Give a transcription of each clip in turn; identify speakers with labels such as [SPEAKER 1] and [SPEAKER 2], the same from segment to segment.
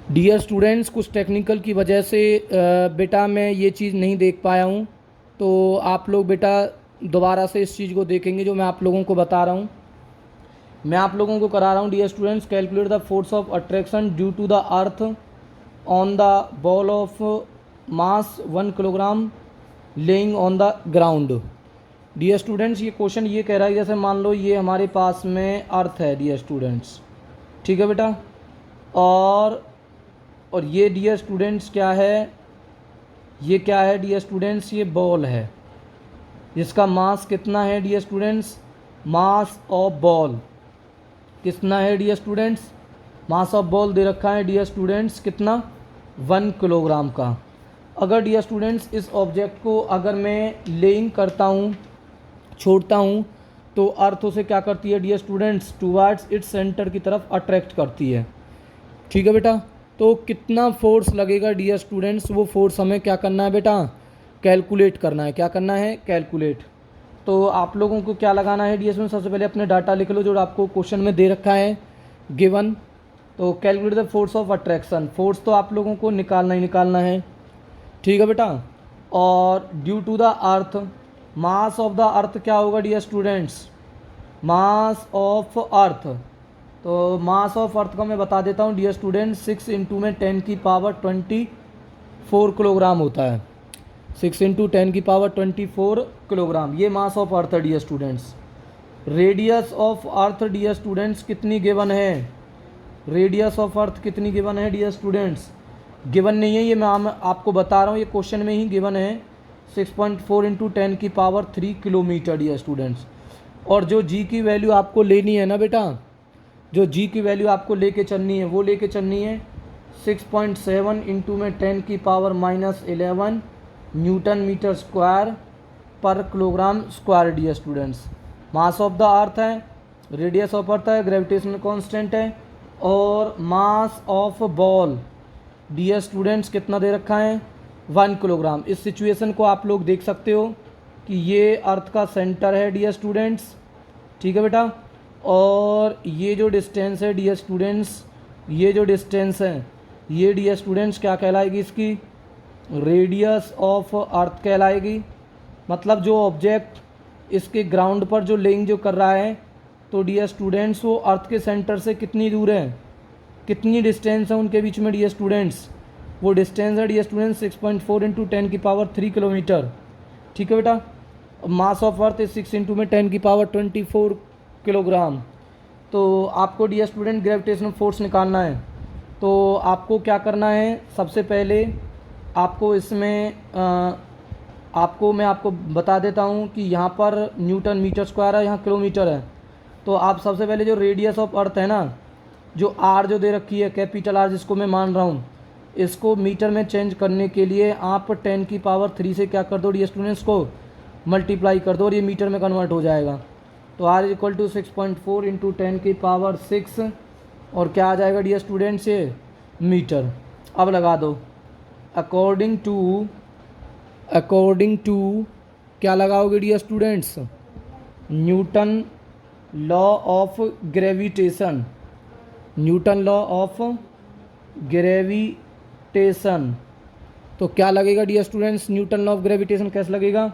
[SPEAKER 1] Dear students, कुछ technical की वजह से बेटा मैं ये चीज़ नहीं देख पाया हूँ। तो आप लोग बेटा दोबारा से इस चीज़ को देखेंगे जो मैं आप लोगों को बता रहा हूँ। मैं आप लोगों को करा रहा हूँ। Dear students, calculate the force of attraction due to the earth on the ball of mass 1 kilogram lying on the ground. Dear students, ये क्वेश्चन ये कह रहा है, जैसे मान लो ये हमारे पास में अर्थ है डियर स्टूडेंट्स, ठीक है बेटा। और ये डियर स्टूडेंट्स क्या है, ये क्या है डियर स्टूडेंट्स, ये बॉल है जिसका मास कितना है dear students. Mass of ball कितना है dear students, mass of ball दे रखा है डियर स्टूडेंट्स कितना, 1 किलोग्राम का। अगर डियर स्टूडेंट्स इस ऑब्जेक्ट को अगर मैं लेइंग करता हूँ, छोड़ता हूँ, तो अर्थ उसे क्या करती है dear students, towards its centre की तरफ अट्रैक्ट करती है, ठीक है बेटा। तो कितना फोर्स लगेगा डियर स्टूडेंट्स, वो फोर्स हमें क्या करना है बेटा, कैलकुलेट करना है। क्या करना है, कैलकुलेट। तो आप लोगों को क्या लगाना है डियर स्टूडेंट्स, सबसे पहले अपने डाटा लिख लो जो आपको क्वेश्चन में दे रखा है गिवन। तो calculate the force of attraction, force तो आप लोगों को निकालना ही निकालना है, ठीक है बेटा। और due to the earth, mass of the earth क्या होगा dear students, mass of earth. तो मास ऑफ अर्थ का मैं बता देता हूँ डियर स्टूडेंट, 6 इंटू में 10 की पावर 24 किलोग्राम होता है। 6 इंटू 10 की पावर 24 किलोग्राम, ये मास ऑफ अर्थ है dear students. Radius of earth dear students कितनी गिवन है, रेडियस ऑफ अर्थ कितनी गिवन है डियर स्टूडेंट्स, गिवन नहीं है, ये मैं आपको बता रहा हूँ, ये क्वेश्चन में ही गिवन है। 6.4 इंटू 10 की पावर 3 किलोमीटर डियर स्टूडेंट्स। और जो जी की वैल्यू आपको लेनी है ना बेटा, जो जी की वैल्यू आपको लेके चलनी है वो लेके चलनी है 6.7 इंटू में 10 की पावर -11 न्यूटन मीटर स्क्वायर पर kilogram square dear students. Mass of the earth है, रेडियस ऑफ अर्थ है, ग्रेविटेशनल कांस्टेंट है, और mass of ball dear students कितना दे रखा है, 1 किलोग्राम। इस सिचुएशन को आप लोग देख सकते हो कि ये अर्थ का सेंटर है डियर स्टूडेंट्स, ठीक है बेटा। और ये जो डिस्टेंस है डियर स्टूडेंट्स, ये जो डिस्टेंस है ये डियर स्टूडेंट्स क्या कहलाएगी, इसकी रेडियस ऑफ अर्थ कहलाएगी। मतलब जो ऑब्जेक्ट इसके ग्राउंड पर जो लेइंग जो कर रहा है, तो डियर स्टूडेंट्स वो अर्थ के सेंटर से कितनी दूर है, कितनी डिस्टेंस है उनके बीच में डियर स्टूडेंट्स, वो डिस्टेंस है डियर स्टूडेंट्स 6.4 इंटू 10 की पावर 3 किलोमीटर, ठीक है बेटा। मास ऑफ अर्थ 6 इंटू में 10 की पावर 24 किलोग्राम। तो आपको डियर स्टूडेंट ग्रेविटेशनल फोर्स निकालना है। तो आपको क्या करना है, सबसे पहले आपको इसमें आपको मैं आपको बता देता हूँ कि यहाँ पर न्यूटन मीटर स्क्वायर है, यहाँ किलोमीटर है। तो आप सबसे पहले जो रेडियस ऑफ अर्थ है ना, जो आर जो दे रखी है कैपिटल आर जिसको मैं मान रहा हूँ, इसको मीटर में चेंज करने के लिए आप 10 की पावर 3 से क्या कर दो डियर स्टूडेंट्स, को मल्टीप्लाई कर दो और ये मीटर में कन्वर्ट हो जाएगा। तो R is equal to 6.4 into 10 की पावर 6, और क्या आ जाएगा डियर स्टूडेंट्स, ये मीटर। अब लगा दो अकॉर्डिंग टू क्या लगाओगे dear students, Newton law of gravitation, Newton law of gravitation. तो क्या लगेगा dear students, Newton law of gravitation कैसे लगेगा,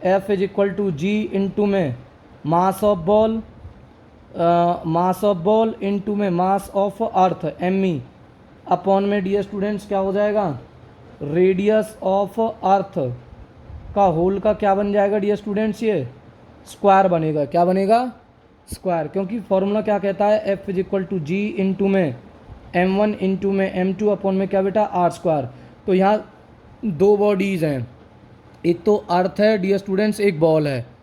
[SPEAKER 1] F is equal to G into में मास ऑफ बॉल इंटू में mass of earth M E upon में dear students क्या हो जाएगा, रेडियस ऑफ अर्थ का होल का क्या बन जाएगा डियर स्टूडेंट्स, ये स्क्वायर बनेगा। क्या बनेगा, स्क्वायर, क्योंकि फॉर्मूला क्या कहता है, F is equal to G into में m1 इंटू में m2 अपॉन में क्या बेटा, आर स्क्वायर। तो यहाँ दो बॉडीज़ हैं, एक तो अर्थ है डियर स्टूडेंट्स, एक बॉल है।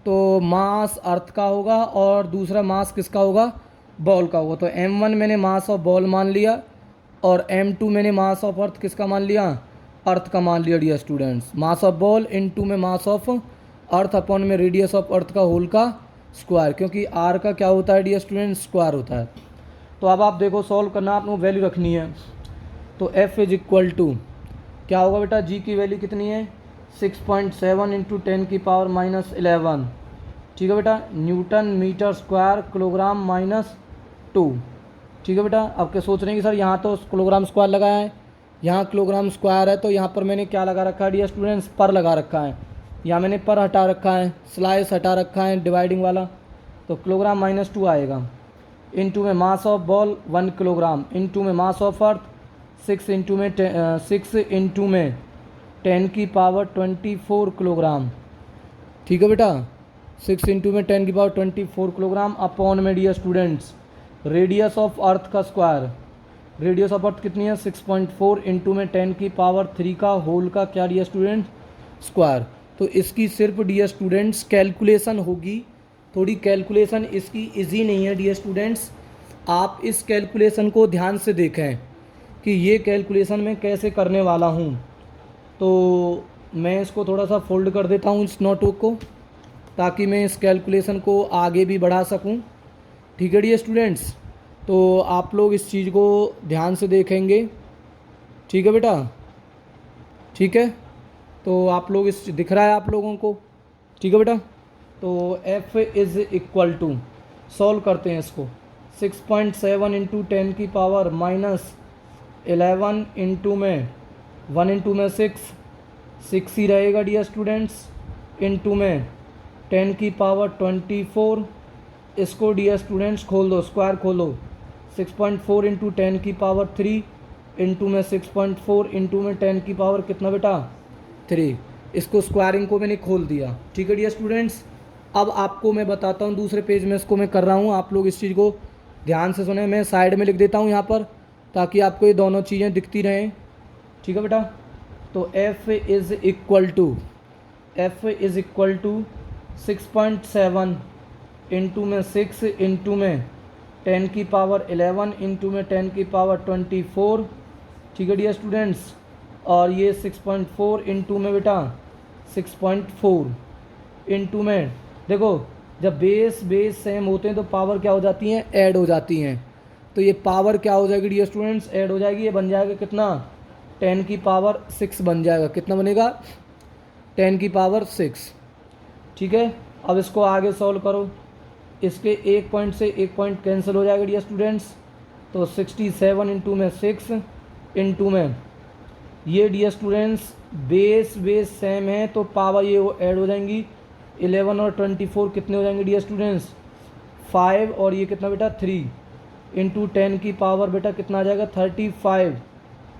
[SPEAKER 1] तो मास अर्थ का होगा और दूसरा मास किसका होगा, बॉल का होगा। तो m1 मैंने मास ऑफ बॉल मान लिया और m2 मैंने मास ऑफ अर्थ किसका मान लिया, अर्थ का मान लिया dear students. Mass of ball into में मास ऑफ अर्थ अपॉन में रेडियस ऑफ अर्थ का होल का स्क्वायर, क्योंकि r का क्या होता है डियर स्टूडेंट्स, स्क्वायर होता है। तो अब आप देखो सॉल्व करना, आपको वैल्यू रखनी है। तो f इज इक्वल टू क्या होगा बेटा, g की वैल्यू कितनी है, 6.7 इंटू 10 की पावर -11, ठीक है बेटा, न्यूटन मीटर स्क्वायर किलोग्राम -2, ठीक है बेटा। अब क्या सोच रहे हैं कि सर यहाँ तो किलोग्राम स्क्वायर लगाया है, यहाँ किलोग्राम स्क्वायर है, तो यहाँ पर मैंने क्या लगा रखा है डियर स्टूडेंट्स, पर लगा रखा है। यहाँ मैंने पर हटा रखा है, स्लाइस हटा रखा है डिवाइडिंग वाला, तो किलोग्राम -2 आएगा। इनटू में mass of ball 1 kilogram, into में मास ऑफ अर्थ 6 इंटू में 10 की पावर 24 किलोग्राम। ठीक है बेटा, 6 इंटू में 10 की पावर 24 किलोग्राम अपॉन में dear students radius of earth का स्क्वायर। रेडियस ऑफ अर्थ कितनी है 6.4 इंटू में 10 की पावर 3 का होल का क्या डियर स्टूडेंट स्क्वायर। तो इसकी सिर्फ डियर स्टूडेंट्स कैलकुलेशन होगी, थोड़ी कैलकुलेशन इसकी इजी नहीं है डियर स्टूडेंट्स। आप इस कैलकुलेशन को ध्यान से देखें कि ये कैलकुलेशन मैं कैसे करने वाला हूँ। तो मैं इसको थोड़ा सा फोल्ड कर देता हूँ इस नोटबुक को, ताकि मैं इस कैलकुलेशन को आगे भी बढ़ा सकूँ। ठीक है डियर स्टूडेंट्स, तो आप लोग इस चीज़ को ध्यान से देखेंगे। ठीक है बेटा, ठीक है। तो आप लोग इस दिख रहा है आप लोगों को, ठीक है बेटा। तो f is equal to, solve करते हैं इसको, 6.7 इंटू 10 की पावर -11 इंटू में 1 इंटू में 6 ही रहेगा डियर स्टूडेंट्स, इंटू में 10 की पावर 24। इसको डियर स्टूडेंट्स खोल दो, स्क्वायर खोलो, 6.4 इंटू 10 की पावर 3 इंटू में 6.4 इंटू में 10 की पावर कितना बेटा 3। इसको स्क्वायरिंग को मैंने खोल दिया। ठीक है डियर स्टूडेंट्स, अब आपको मैं बताता हूँ, दूसरे पेज में इसको मैं कर रहा हूँ, आप लोग इस चीज़ को ध्यान से सुने। मैं साइड में लिख देता हूँ यहाँ पर, ताकि आपको ये दोनों चीज़ें दिखती रहें। ठीक है बेटा, तो f is equal to 6.7 into में 6 इंटू में 10 की पावर 11 इंटू में 10 की पावर 24। ठीक है डियर स्टूडेंट्स, और ये 6.4 इंटू में बेटा 6.4 इंटू में, देखो जब बेस सेम होते हैं तो पावर क्या हो जाती हैं, ऐड हो जाती हैं। तो ये पावर क्या हो जाएगी डियर स्टूडेंट्स, ऐड हो जाएगी। ये बन जाएगा कितना 10 की पावर 6 बन जाएगा। कितना बनेगा 10 की पावर 6। ठीक है, अब इसको आगे सॉल्व करो। इसके एक पॉइंट से एक पॉइंट कैंसिल हो जाएगा डियर स्टूडेंट्स, तो 67 इंटू में 6 इंटू में ये डियर स्टूडेंट्स बेस सेम है तो पावर ये ऐड हो जाएंगी। 11 और 24 कितने हो जाएंगे डियर स्टूडेंट्स 5, और ये कितना बेटा 3 इंटू 10 की पावर बेटा कितना आ जाएगा 35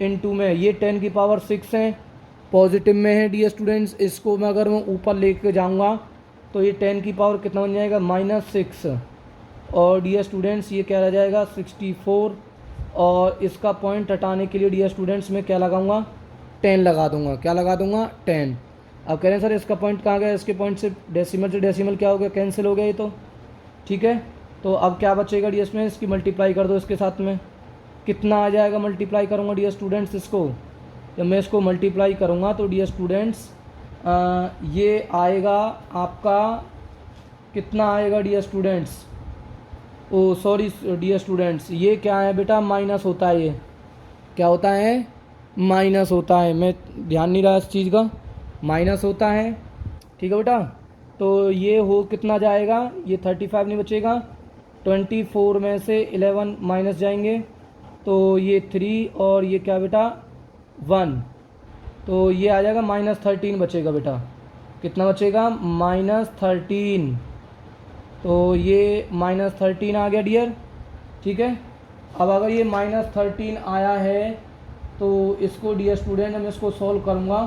[SPEAKER 1] इंटू में ये 10 की पावर 6 है, पॉजिटिव में है डियर स्टूडेंट्स। इसको मैं अगर मैं ऊपर लेके जाऊंगा तो ये 10 की पावर कितना बन जाएगा -6, और डियर स्टूडेंट्स ये क्या रह जाएगा 64, और इसका पॉइंट हटाने के लिए डियर स्टूडेंट्स मैं क्या लगाऊंगा 10 लगा दूंगा। क्या लगा दूंगा 10। अब कह रहे हैं सर इसका पॉइंट कहाँ गया, इसके पॉइंट से डेसिमल क्या हो गया, कैंसिल हो गया ये तो। ठीक है, तो अब क्या बचेगा डियर स्टूडेंट्स, इसकी मल्टीप्लाई कर दो इसके साथ में, कितना आ जाएगा, मल्टीप्लाई करूँगा डियर स्टूडेंट्स इसको। जब मैं इसको मल्टीप्लाई करूँगा तो डियर स्टूडेंट्स ये आएगा आपका कितना आएगा डियर स्टूडेंट्स, ओ सॉरी डियर स्टूडेंट्स, ये क्या है बेटा माइनस होता है। ये क्या होता है, माइनस होता है। मैं ध्यान नहीं रहा इस चीज़ का, माइनस होता है। ठीक है बेटा, तो ये हो कितना जाएगा, ये 35 नहीं बचेगा, 24 में से 11 माइनस जाएंगे तो ये 3, और ये क्या बेटा 1, तो ये आ जाएगा -13 बचेगा बेटा। कितना बचेगा -13, तो ये -13 आ गया डियर। ठीक है, अब अगर ये -13 आया है तो इसको डियर स्टूडेंट मैं इसको सॉल्व करूँगा,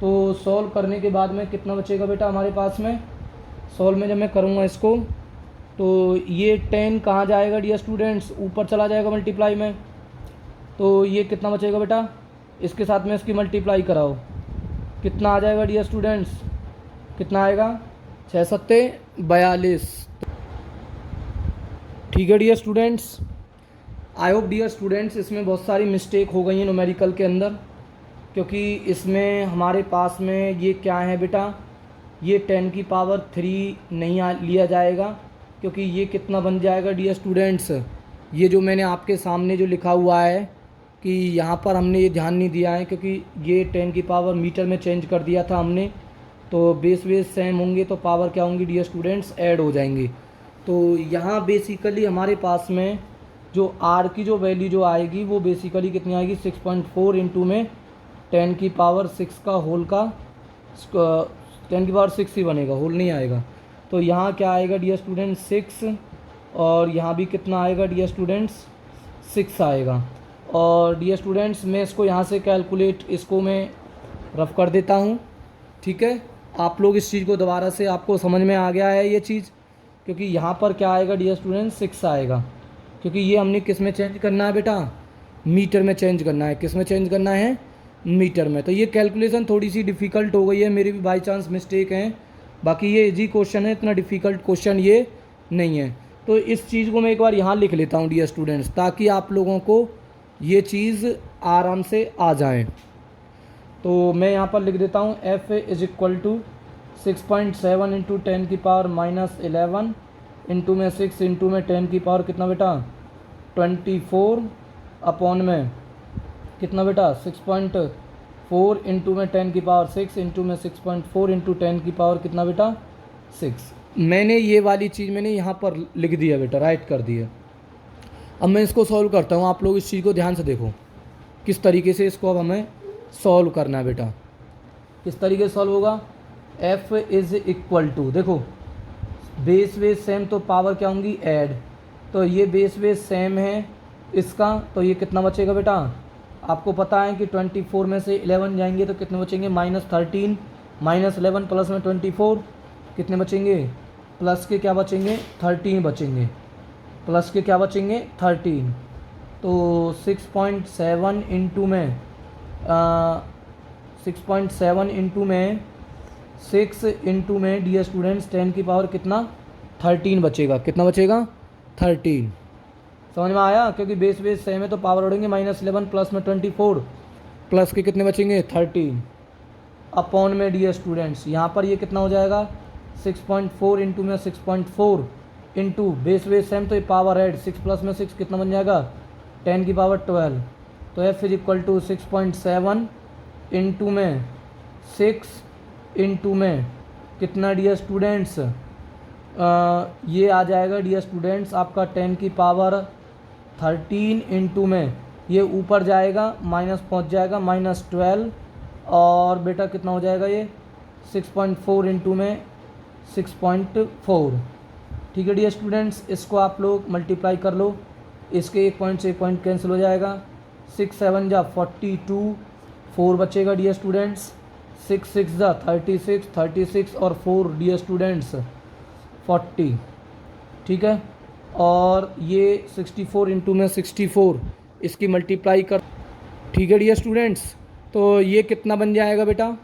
[SPEAKER 1] तो सॉल्व करने के बाद में कितना बचेगा बेटा हमारे पास में, सॉल्व में जब मैं करूँगा इसको तो ये 10 कहाँ जाएगा डियर स्टूडेंट्स, ऊपर चला जाएगा मल्टीप्लाई में, तो ये कितना बचेगा बेटा, इसके साथ में इसकी मल्टीप्लाई कराओ, कितना आ जाएगा डियर स्टूडेंट्स, कितना आएगा 6 सत्ते 42। ठीक है dear students, I hope dear students इसमें बहुत सारी मिस्टेक हो गई हैं न्यूमेरिकल के अंदर, क्योंकि इसमें हमारे पास में ये क्या है बेटा, ये 10 की पावर 3 नहीं लिया जाएगा, क्योंकि ये कितना बन जाएगा डियर स्टूडेंट्स, ये जो मैंने आपके सामने जो लिखा हुआ है कि यहाँ पर हमने ये ध्यान नहीं दिया है, क्योंकि ये 10 की पावर मीटर में चेंज कर दिया था हमने, तो बेस सेम होंगे तो पावर क्या होंगी डियर स्टूडेंट्स ऐड हो जाएंगी। तो यहाँ बेसिकली हमारे पास में जो आर की जो वैल्यू जो आएगी वो बेसिकली कितनी आएगी 6.4 इंटू में 10 की पावर 6 का होल का 10 की पावर 6 ही बनेगा, होल नहीं आएगा। तो यहाँ क्या आएगा डियर स्टूडेंट्स 6, और यहाँ भी कितना आएगा डियर स्टूडेंट्स 6 आएगा। और डियर स्टूडेंट्स मैं इसको यहाँ से कैलकुलेट इसको मैं रफ कर देता हूँ, ठीक है। आप लोग इस चीज़ को दोबारा से, आपको समझ में आ गया है ये चीज़, क्योंकि यहाँ पर क्या आएगा डियर स्टूडेंट्स 6 आएगा, क्योंकि ये हमने किस में चेंज करना है बेटा, मीटर में चेंज करना है। किस में चेंज करना है, मीटर में। तो ये कैलकुलेशन थोड़ी सी डिफ़िकल्ट हो गई है, मेरी भी बाई चांस मिस्टेक है, बाकी ये इजी क्वेश्चन है, इतना डिफ़िकल्ट क्वेश्चन ये नहीं है। तो इस चीज़ को मैं एक बार यहाँ लिख लेता हूँ डियर स्टूडेंट्स, ताकि आप लोगों को ये चीज़ आराम से आ जाए। तो मैं यहाँ पर लिख देता हूँ F is equal to 6.7 into 10 की पावर -11 इंटू में 6 इंटू में 10 की पावर कितना बेटा 24 अपॉन में कितना बेटा 6.4 इंटू में 10 की पावर 6 इंटू में 6.4 इंटू 10 की पावर कितना बेटा 6। मैंने ये वाली चीज़ मैंने यहाँ पर लिख दिया बेटा, राइट कर दिया। अब मैं इसको सॉल्व करता हूँ, आप लोग इस चीज़ को ध्यान से देखो किस तरीके से इसको अब हमें सॉल्व करना है बेटा। किस तरीके से सॉल्व होगा, F इज़ इक्वल टू, देखो बेस बेस सेम तो पावर क्या होंगी ऐड, तो ये बेस बेस सेम है इसका, तो ये कितना बचेगा बेटा, आपको पता है कि 24 में से 11 जाएंगे तो कितने बचेंगे -13, -11 प्लस में 24 कितने बचेंगे, प्लस के क्या बचेंगे 13 बचेंगे, प्लस के क्या बचेंगे 13। तो 6.7 इंटू में 6.7 इंटू में 6 इंटू में डियर स्टूडेंट्स 10 की पावर कितना 13 बचेगा, कितना बचेगा 13। समझ में आया, क्योंकि बेस बेस सेम है तो पावर उड़ेंगे -11 प्लस में 24, प्लस के कितने बचेंगे 13 अपॉन में डियर स्टूडेंट्स यहाँ पर ये कितना हो जाएगा 6.4 इंटू में 6.4 इंटू बेस बेस सेम तो ये पावर ऐड 6 प्लस में 6 कितना बन जाएगा 10 की पावर 12। तो F is equal to 6.7 into में 6 इंटू में कितना डियर स्टूडेंट्स ये आ जाएगा डियर स्टूडेंट्स आपका 10 की पावर 13 इंटू में ये ऊपर जाएगा माइनस पहुँच जाएगा -12, और बेटा कितना हो जाएगा ये 6.4 इंटू में 6.4। ठीक है डियर स्टूडेंट्स, इसको आप लोग मल्टीप्लाई कर लो, इसके एक पॉइंट से एक पॉइंट कैंसिल हो जाएगा, 6 7 जा 42, 4 बचेगा डियर स्टूडेंट्स, 6 6 जा 36, 36 और 4 डियर स्टूडेंट्स 40। ठीक है, और ये 64 इंटू में 64 इसकी मल्टीप्लाई कर। ठीक है डियर स्टूडेंट्स, तो ये कितना बन जाएगा बेटा,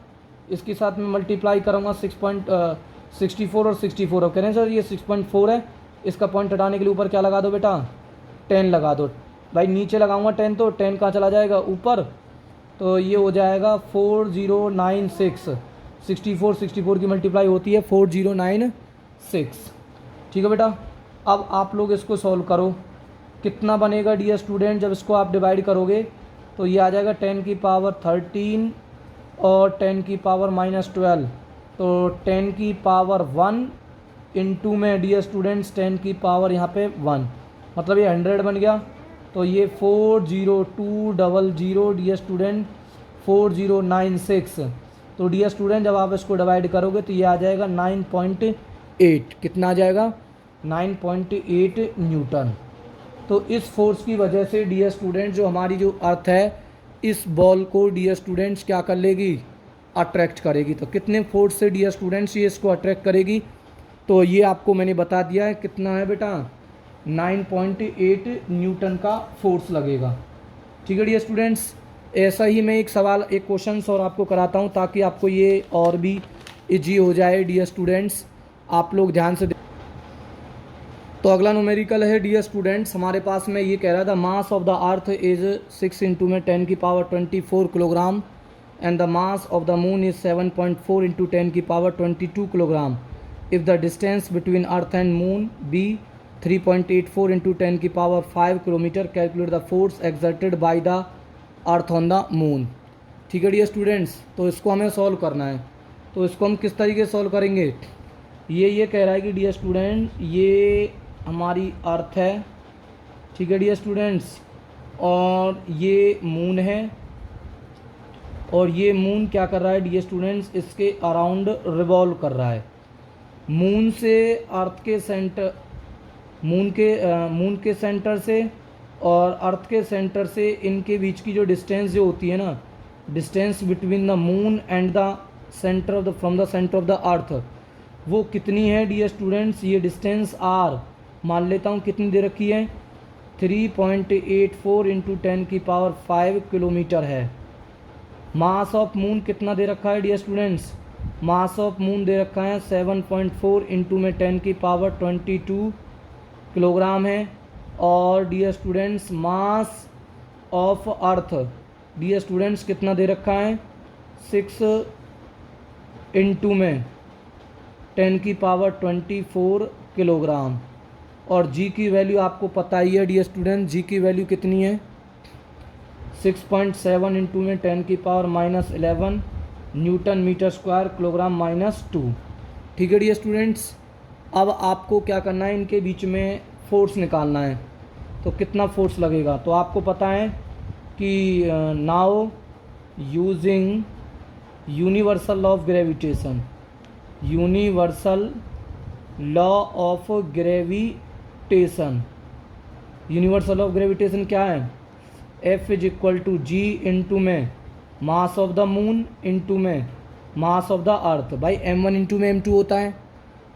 [SPEAKER 1] इसके साथ में मल्टीप्लाई करूँगा 6.64 और 64। अब कह रहे हैं सर ये 6.4 है, इसका पॉइंट हटाने के लिए ऊपर क्या लगा दो बेटा 10 लगा दो। भाई नीचे लगाऊंगा 10 तो 10 कहाँ चला जाएगा ऊपर, तो ये हो जाएगा 4096। 64 की मल्टीप्लाई होती है 4096। ठीक है बेटा, अब आप लोग इसको सॉल्व करो, कितना बनेगा डियर स्टूडेंट, जब इसको आप डिवाइड करोगे तो ये आ जाएगा 10 की पावर 13 और 10 की पावर -12, तो 10 की पावर 1 इंटू में डियर स्टूडेंट्स 10 की पावर यहाँ पे 1, मतलब ये 100 बन गया। तो ये 40200 डियर स्टूडेंट 4096। तो डियर स्टूडेंट जब आप इसको डिवाइड करोगे तो ये आ जाएगा 9.8, कितना आ जाएगा 9.8 न्यूटन। तो इस फोर्स की वजह से डियर स्टूडेंट जो हमारी जो अर्थ है इस बॉल को डियर स्टूडेंट्स क्या कर लेगी, अट्रैक्ट करेगी। तो कितने फोर्स से डियर स्टूडेंट्स ये इसको अट्रैक्ट करेगी, तो ये आपको मैंने बता दिया है कितना है बेटा 9.8 न्यूटन का फोर्स लगेगा। ठीक है डियर स्टूडेंट्स, ऐसा ही मैं एक सवाल एक क्वेश्चन और आपको कराता हूँ ताकि आपको ये और भी इजी हो जाए डियर स्टूडेंट्स, आप लोग ध्यान से। तो अगला न्यूमेरिकल है डियर स्टूडेंट्स, हमारे पास में ये कह रहा था mass of the earth is 6 into में 10 की power 24 kilogram and the mass of the moon is 7.4 into 10 की power 22 kilogram. If the distance between earth and moon be 3.84 into 10 की power 5 kilometre, calculate the force exerted by the earth on the moon. ठीक है dear students, तो इसको हमें solve करना है। तो इसको हम किस तरीके से सॉल्व करेंगे, ये कह रहा है कि डियर स्टूडेंट ये हमारी अर्थ है, ठीक है डियर स्टूडेंट्स। और ये मून है, और ये मून क्या कर रहा है डियर स्टूडेंट्स, इसके अराउंड रिवॉल्व कर रहा है। मून से अर्थ के सेंटर, मून के सेंटर से और अर्थ के सेंटर से इनके बीच की जो डिस्टेंस जो होती है ना, distance between the moon and the centre of the from the centre of the अर्थ, वो कितनी है डियर स्टूडेंट्स। ये डिस्टेंस आर मान लेता हूँ कितनी दे रखी है, 3.84 इंटू 10⁵ किलोमीटर है। मास ऑफ मून कितना दे रखा है dear students, mass of moon दे रखा है 7.4 इंटू में 10⁻22 किलोग्राम है। और dear students mass of earth dear students कितना दे रखा है, 6 इंटू में 10⁻24 किलोग्राम। और जी की वैल्यू आपको पता ही है डियर स्टूडेंट, जी की वैल्यू कितनी है, 6.7 इंटू में 10⁻11 न्यूटन मीटर स्क्वायर किलोग्राम -2। ठीक है डियर स्टूडेंट्स। अब आपको क्या करना है, इनके बीच में फोर्स निकालना है। तो कितना फोर्स लगेगा, तो आपको पता है कि now using universal law of gravitation, universal law of gravitation, universal of gravitation क्या है, F is equal to G into में mass of the moon into में मास ऑफ द अर्थ। भाई m1 इंटू में m2 होता है,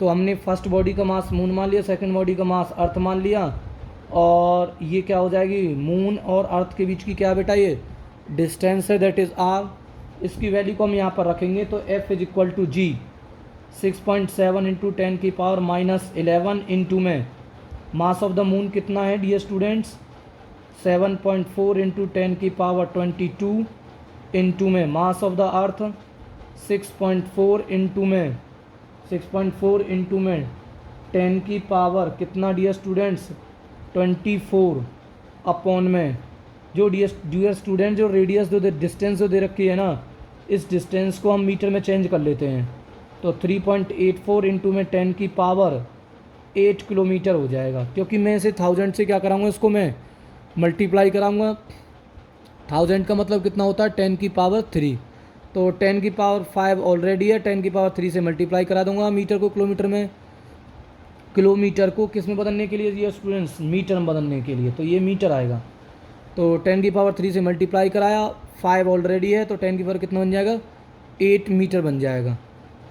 [SPEAKER 1] तो हमने फर्स्ट बॉडी का मास मून मान लिया, सेकंड बॉडी का मास अर्थ मान लिया, और ये क्या हो जाएगी, मून और अर्थ के बीच की क्या बेटा, ये डिस्टेंस है, दैट इज़ r। इसकी वैल्यू को हम यहाँ पर रखेंगे, तो F is equal to G 6.7 into 10⁻11 into में मास ऑफ द मून कितना है डियर स्टूडेंट्स, 7.4 इंटू 10⁻22 इंटू में mass of the earth 6.4 into में 10 की पावर कितना डियर स्टूडेंट्स 24 अपॉन में जो डियर स्टूडेंट जो रेडियस जो डिस्टेंस जो दे रखी है ना, इस डिस्टेंस को हम मीटर में चेंज कर लेते हैं, तो 3.84 इंटू में 10 की पावर 8 किलोमीटर हो जाएगा। क्योंकि मैं इसे 1000 से क्या कराऊंगा, इसको मैं मल्टीप्लाई कराऊंगा। 1000 का मतलब कितना होता है 10 की पावर 3, तो 10 की पावर 5 ऑलरेडी है, 10 की पावर 3 से मल्टीप्लाई करा दूंगा मीटर को किलोमीटर में, किलोमीटर को किस में बदलने के लिए ये स्टूडेंट्स, मीटर में बदलने के लिए, तो ये मीटर आएगा। तो 10 की पावर 3 से मल्टीप्लाई कराया, 5 ऑलरेडी है, तो 10 की पावर कितना बन जाएगा 8 मीटर बन जाएगा।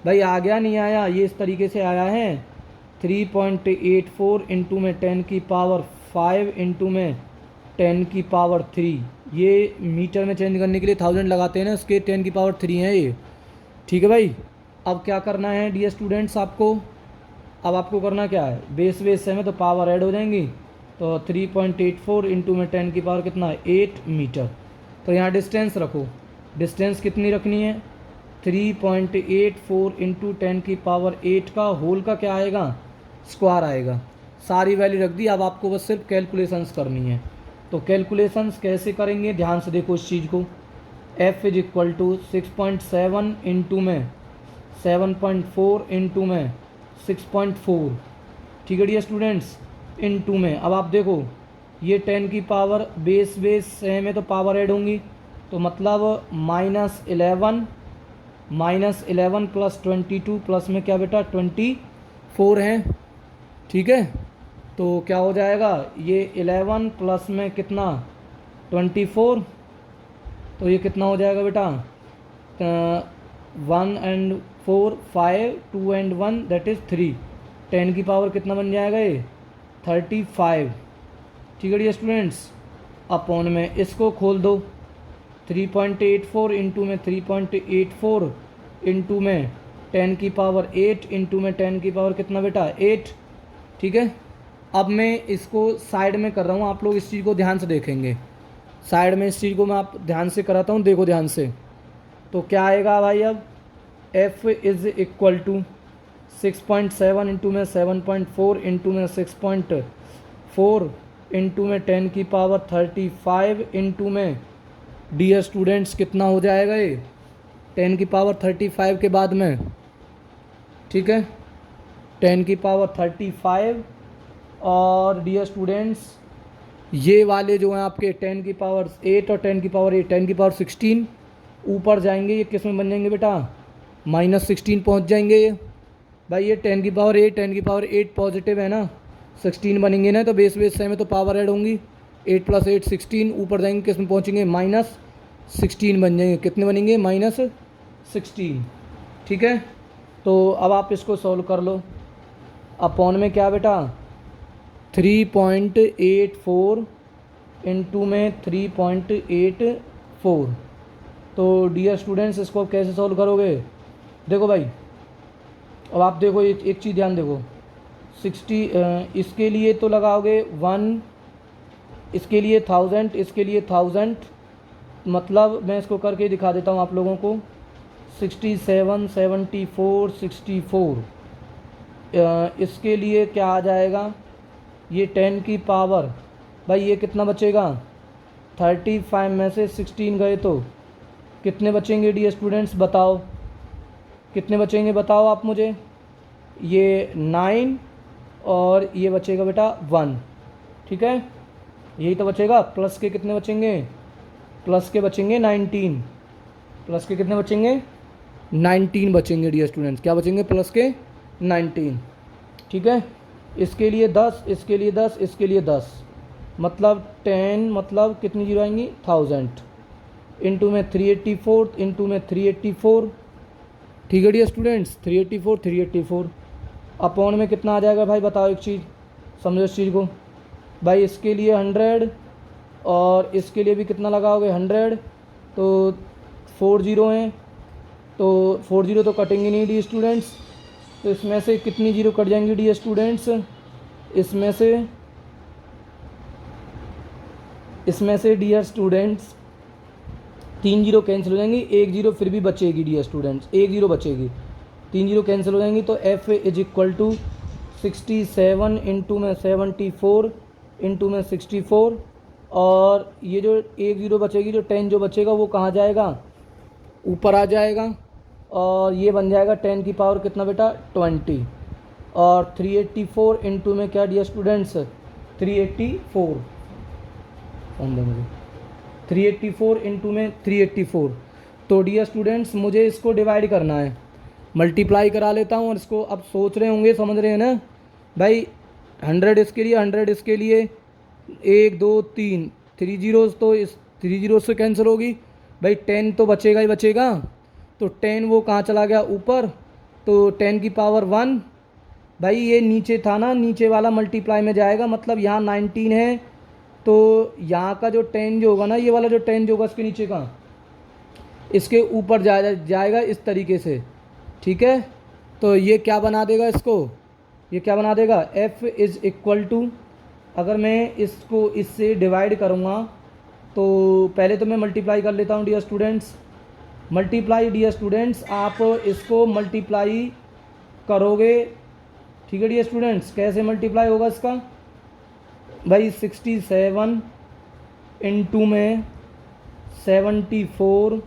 [SPEAKER 1] भाई आ गया नहीं आया, ये इस तरीके से आया है 3.84 इंटू में 10 की पावर 5 इंटू में 10 की पावर 3, ये मीटर में चेंज करने के लिए 1000 लगाते हैं ना, इसके 10 की पावर 3 है ये। ठीक है भाई, अब क्या करना है डियर स्टूडेंट्स आपको, अब आपको करना क्या है, बेस से में तो पावर ऐड हो जाएंगी, तो 3.84 इंटू में 10 की पावर कितना है 8 मीटर। तो यहाँ डिस्टेंस रखो, डिस्टेंस कितनी रखनी है 3.84 इंटू 10 की पावर 8 का होल का क्या आएगा स्क्वायर आएगा। सारी वैल्यू रख दी, अब आपको बस सिर्फ कैलकुलेशंस करनी है। तो कैलकुलेशंस कैसे करेंगे, ध्यान से देखो इस चीज़ को। F is equal to 6.7 into में 7.4 इंटू में 6.4, ठीक है डियर स्टूडेंट्स, इंटू में। अब आप देखो ये 10 की पावर बेस से में तो पावर ऐड होंगी, तो मतलब -11 प्लस 22 प्लस में क्या बेटा 24 है। ठीक है, तो क्या हो जाएगा ये 11 प्लस में कितना 24, तो ये कितना हो जाएगा बेटा 1 and 4 5 2 and 1 दैट इज़ 3, 10 की पावर कितना बन जाएगा ये 35। ठीक है डियर स्टूडेंट्स, अपॉन में इसको खोल दो, 3.84 इंटू में 3.84 इंटू में 10 की पावर 8 इंटू में 10 की पावर कितना बेटा 8। ठीक है, अब मैं इसको साइड में कर रहा हूँ, आप लोग इस चीज़ को ध्यान से देखेंगे, साइड में इस चीज़ को मैं आप ध्यान से कराता हूँ, देखो ध्यान से। तो क्या आएगा भाई, अब F is equal to 6.7 into में 7.4 इंटू में 6.4 इंटू में 10 की पावर 35 इंटू में डियर स्टूडेंट्स कितना हो जाएगा ये 10 की पावर 35 के बाद में, ठीक है 10 की पावर 35 और डियर स्टूडेंट्स ये वाले जो हैं आपके 10 की पावर 8 और 10 की पावर 8, 10 की पावर 16 ऊपर जाएंगे, ये किस में बन जाएंगे बेटा, -16 पहुंच जाएंगे ये। भाई ये 10 की पावर 8, 10 की पावर 8 पॉजिटिव है ना, 16 बनेंगे ना, तो बेस बेस से में तो पावर ऐड होंगी, 8 + 8 16, ऊपर जाएंगे किस में पहुँचेंगे, -16 बन जाएंगे। कितने बनेंगे, -16। ठीक है, तो अब आप इसको सॉल्व कर लो। अपॉन में क्या बेटा, 3.84 इंटू में 3.84। तो डियर स्टूडेंट्स इसको आप कैसे सॉल्व करोगे, देखो भाई, अब आप देखो एक चीज़ ध्यान देखो, 60 इसके लिए तो लगाओगे 1, इसके लिए 1000, इसके लिए 1000, मतलब मैं इसको करके दिखा देता हूँ आप लोगों को। 67, 74, 64, इसके लिए क्या आ जाएगा, ये 10 की पावर, भाई ये कितना बचेगा, 35 में से 16 गए तो कितने बचेंगे डियर स्टूडेंट्स, बताओ कितने बचेंगे, बताओ आप मुझे। ये 9 और ये बचेगा बेटा 1। ठीक है, यही तो बचेगा। प्लस के कितने बचेंगे, प्लस के बचेंगे 19, प्लस के कितने बचेंगे, 19 बचेंगे डियर स्टूडेंट्स। क्या बचेंगे, प्लस के 19। ठीक है, इसके लिए 10, इसके लिए 10, इसके लिए 10, मतलब 10, मतलब कितनी जीरो आएंगी, 1000, इंटू में 384, इंटू में 384। ठीक है डियर स्टूडेंट्स, 384, 384 अपॉन में कितना आ जाएगा भाई, बताओ एक चीज़, समझो इस चीज़ को। भाई इसके लिए 100 और इसके लिए भी कितना लगाओगे, 100, तो 4 जीरो हैं, तो 4 जीरो तो कटेंगे नहीं डियर स्टूडेंट्स, तो इसमें से कितनी जीरो कट जाएंगी डियर स्टूडेंट्स, इसमें से डियर स्टूडेंट्स 3 जीरो कैंसिल हो जाएंगी, 1 जीरो फिर भी बचेगी डियर स्टूडेंट्स, 1 जीरो बचेगी, 3 जीरो कैंसिल हो जाएंगी, तो f = 67 इंटू में 74 इंटू में 64, और ये जो 1 जीरो बचेगी, जो 10 जो बचेगा वो कहाँ जाएगा, ऊपर आ जाएगा, और ये बन जाएगा 10 की पावर कितना बेटा, 20, और 384 इंटू में क्या डियर स्टूडेंट्स, 384, मुझे 384 इंटू में 384। तो डियर स्टूडेंट्स मुझे इसको डिवाइड करना है, मल्टीप्लाई करा लेता हूँ, और इसको अब सोच रहे होंगे, समझ रहे हैं ना भाई, 100 इसके लिए, 100 इसके लिए, 1 2 3, 3 जीरोज़ तो इस 3 जीरो से कैंसिल होगी, भाई 10 तो बचेगा ही बचेगा, तो 10 वो कहाँ चला गया, ऊपर, तो 10 की पावर 1, भाई ये नीचे था ना, नीचे वाला मल्टीप्लाई में जाएगा, मतलब यहाँ 19 है, तो यहाँ का जो 10 जो होगा ना, ये वाला जो 10 जो होगा इसके नीचे का, इसके ऊपर जाएगा इस तरीके से। ठीक है, तो ये क्या बना देगा इसको, ये क्या बना देगा, f = अगर मैं इसको इससे डिवाइड करूँगा, तो पहले तो मैं मल्टीप्लाई कर लेता हूँ dear students, multiply dear students, आप इसको मल्टीप्लाई करोगे। ठीक है डियर स्टूडेंट्स, कैसे मल्टीप्लाई होगा इसका, भाई 67 इंटू में 74,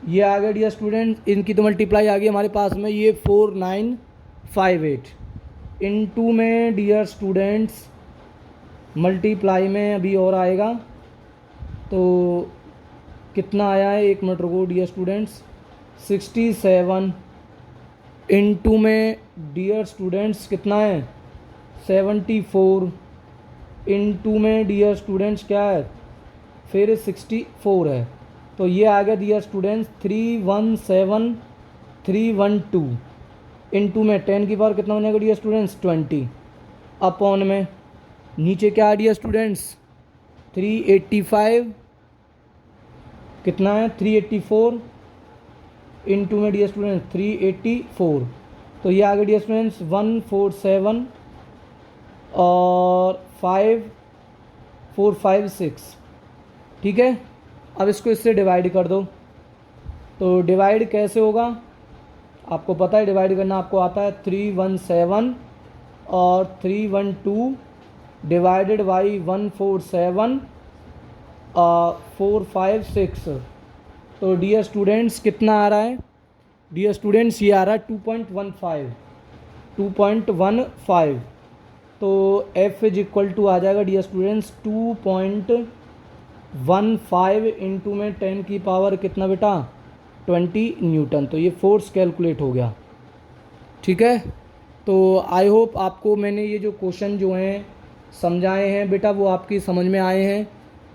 [SPEAKER 1] ये आ गया डियर स्टूडेंट, इनकी तो मल्टीप्लाई आ गई हमारे पास में, ये 4958 इंटू में डियर स्टूडेंट्स, मल्टीप्लाई में अभी और आएगा, तो कितना आया है, एक मिनट रुको डियर स्टूडेंट्स, 67 इंटू में डियर स्टूडेंट्स कितना है, 74 इंटू में डियर स्टूडेंट्स क्या है, फिर 64 है, तो ये आ गया डियर स्टूडेंट्स 317312 इंटू में 10 की पावर कितना बनेगा डियर स्टूडेंट्स, 20, अपॉन में नीचे क्या है डियर स्टूडेंट्स, 385 कितना है, 384 इंटू में डियर स्टूडेंट्स 384, तो ये आ गया डियर स्टूडेंट्स 147 और 5456। ठीक है, अब इसको इससे डिवाइड कर दो, तो डिवाइड कैसे होगा, आपको पता है डिवाइड करना, आपको आता है 317 और 312 डिवाइडेड बाई 147 456, तो डियर स्टूडेंट्स कितना आ रहा है, डियर स्टूडेंट्स ये आ रहा है 2.15, तो F इज इक्वल टू आ जाएगा डियर स्टूडेंट्स 2.15 इंटू में 10 की पावर कितना बेटा 20 न्यूटन। तो ये फोर्स कैलकुलेट हो गया। ठीक है, तो आई होप आपको मैंने ये जो क्वेश्चन जो हैं समझाए हैं बेटा वो आपकी समझ में आए हैं।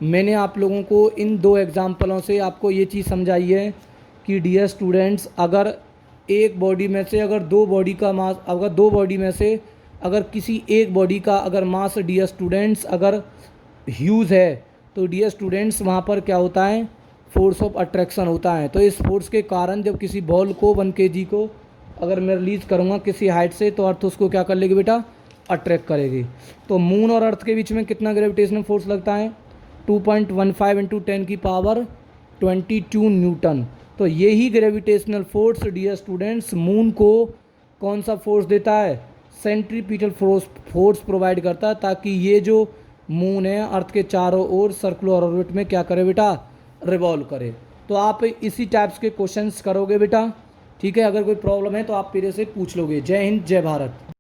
[SPEAKER 1] मैंने आप लोगों को इन दो एग्जाम्पलों से आपको ये चीज़ समझाई है कि डियर स्टूडेंट्स अगर एक बॉडी में से अगर दो बॉडी का मास अगर दो बॉडी में से अगर किसी एक बॉडी का अगर मास डियर स्टूडेंट्स अगर ह्यूज है तो डियर स्टूडेंट्स वहाँ पर क्या होता है फोर्स ऑफ अट्रैक्शन होता है। तो इस फोर्स के कारण जब किसी बॉल को 1 kg को अगर मैं रिलीज़ करूँगा किसी हाइट से तो अर्थ उसको क्या कर लेगी बेटा अट्रैक्ट करेगी। तो मून और अर्थ के बीच में कितना ग्रेविटेशनल फोर्स लगता है 2.15 इंटू 10 की पावर 22 न्यूटन। तो यही gravitational force dear students moon को कौन सा फोर्स देता है सेंट्रीपिटल फोर्स प्रोवाइड करता है ताकि ये जो मून है अर्थ के चारों ओर सर्कुलर ऑर्बिट में क्या करे बेटा रिवॉल्व करे। तो आप इसी टाइप्स के क्वेश्चंस करोगे बेटा। ठीक है, अगर कोई प्रॉब्लम है तो आप मेरे से पूछ लोगे। जय हिंद जय भारत।